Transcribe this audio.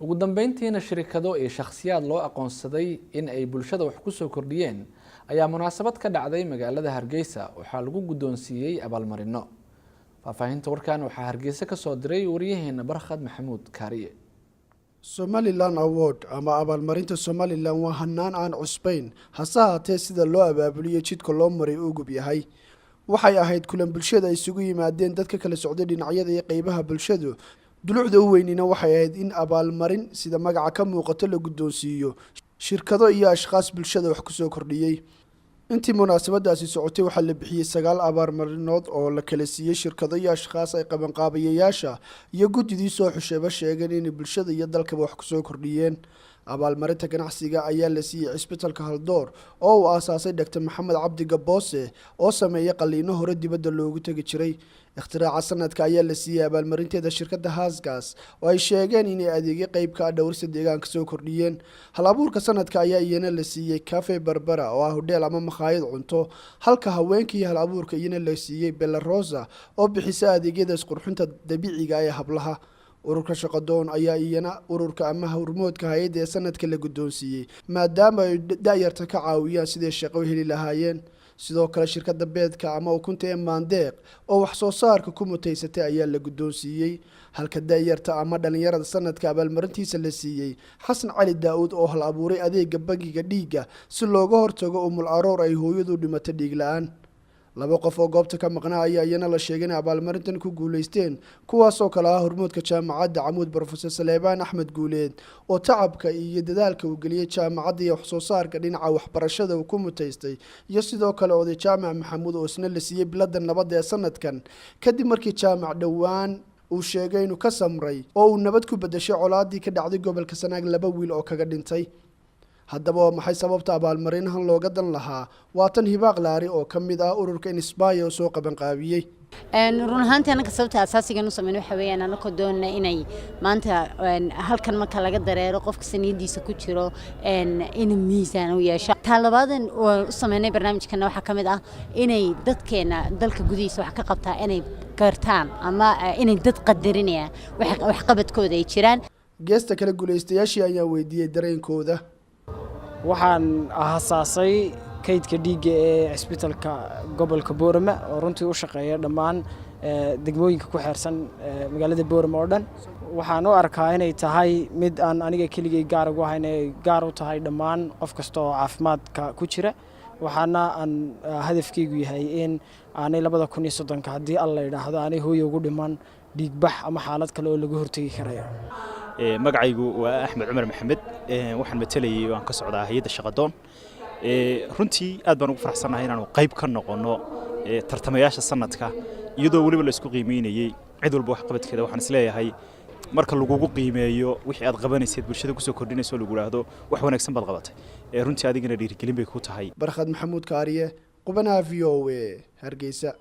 ugu dambeyntiina shirkado iyo shakhsiyaad loo aqoonsaday in ay bulshada wax ku soo kordhiyeen ayaa munaasabad ka dhacday magaalada Hargeysa waxaa lagu guddoonsiiyay abaalmarino. Faafahinta warkan waxaa Hargeysa ka soo diray wariyaheena Barkhad Maxamuud Kaariye. Somaliland Award ama abaalmarinta Somaliland waa hanaan aan cusbayn hase haatee sida loo abaabuliyo jidka loo maray uu gub yahay. Waxay ahayd kulan bulshada isugu yimaadeen dadka kala socday dhinacyada iyo qaybaha bulshadu. Dulucda u weynina waxay ahayd in abaalmarin sida magaca ka muuqato la guddoonsiiyo shirkado iyo ashqaas bulshada wax ku soo kordhiyay. intii munaasabadaasi socotay waxaa la bixiyay 9 abaalmarinood oo la kala siiyay shirkado iyo ashqaas ay qaban qaabiyayaasha iyo gudidii soo xusheeba sheegeen in bulshada iyo dalka wax ku soo kordhiyeen. abaalmarinta ganacsiga ayaa la siiyay Isbitaalka Haldoor oo uu aasaasay Dr. Maxamed Cabdi Gaboose oo sameeyay qaliino hore dibadda loogu tagi jiray. اختراع sanadka ayaa la siiyay abaalmarinteeda shirkadda Haasgas oo ay sheegeen in adeegyo qayb ka dhowrsa deegaanka soo kordhiyeen. Hal abuurka sanadka ayaa iyana la siiyay Cafe Barbara oo ah hodheel ama makhaayad cunto, halka haweenkii hal abuurka iyana la siiyay Bella Rosa oo bixisa adeegyada qurxinta dabiiciga ah ee hablaha. ururka shaqadoon ayaa iyana ururka ama hormoodka hay'adda ee sanadka la guddoonsiiyay maadaama ay da'yarta ka caawiyaan sidii shaqo heli lahaayeen. sidoo kale shirkadda beedka ama ukunta ee Maandeeq oo wax soo saarka ku mutaysatay ayaa la guddoonsiiyay, halka da'yarta ama dhalinyarada sanadka abaalmarintiisa la siiyay Xasan Cali Daawud oo hal abuuray adeegga bangiga dhiigga si looga hortago umul aroor ay hooyadu dhimato dhiig la'aan. 2 qof oo goobta ka maqnaa ayaa iyana la sheegay in abaalmarintan ku guuleysteen, kuwaas oo kala ah hormoodka jaamacadda Camuud Professor Saleebaan Axmed Guuleed oo tacabka iyo dadaalka uu geliyay jaamacadda iyo wax soo saarka dhinaca waxbarashada uu ku mutaystay, iyo sidoo kale oday jaamac Maxamuud oo isna la siiyay biladda nabadda ee sanadkan kadib markii jaamac dhawaan uu sheegay inuu ka samray oo uu nabad ku bedeshay colaadii ka dhacday gobolka Sanaag 2 wiil oo kaga dhintay. haddaba maxay sababta abaalmarinahan looga dan lahaa? waa tan Hibaaq Laari oo kamid ah ururka Inspire oo soo qaban qaabiyay. run ahaantii anaga sababta asaasiga u sameeyay waxa weeyaan anako doonay inay maanta halkan marka laga dareero qofka saniyadiisa ku jiro in miisaan u yeesho. Talabaadan oo sameynay barnaamijkan waxa kamid ah inay dadkeena dalka gudihiisa wax ka qabtaa inay gartaan ama inay dad qadarinayaan wax qabadkooda ay jiraan. geesta kala guuleystayaashii ayaa weydiiyay dareenkooda. waxaan aasaasay kaydka dhiigga ee Isbitaalka gobolka Boorama oo runtii u shaqeeya dhammaan degmooyinka ku xeersan magaalada Boorama oo dhan. waxaan u arkaa inay tahay mid aan aniga keligay gaar ugu ahayn ee gaar u tahay dhammaan qof kasta oo caafimaadka ku jira. waxaana aan hadafkaygu yahay in aanay 2030 haddii alla yiraahdo aanay hooyo ugu dhiman dhiig bax ama xaalad kale oo lagu hortagi karayo. magacaygu waa Axmed Cumar Maxamed waxaan matalayay waan ka socdaa hay'adda shaqadoon. runtii aad baan ugu faraxsanahay inaan qayb ka noqono tartamayaasha sanadka iyadoo waliba la isku qiimeynayay cid walba wax qabadkeeda. waxaan isleeyahay marka lagugu qiimeeyo wixii aad qabanaysid bulshada ku soo kordhinayso lagu raahdo wax wanaagsan baad qabatay, runtii adigana dhiirigelin bay ku tahay. Barkhad Maxamuud Kaariye, qubanaha VOA, Hargeysa.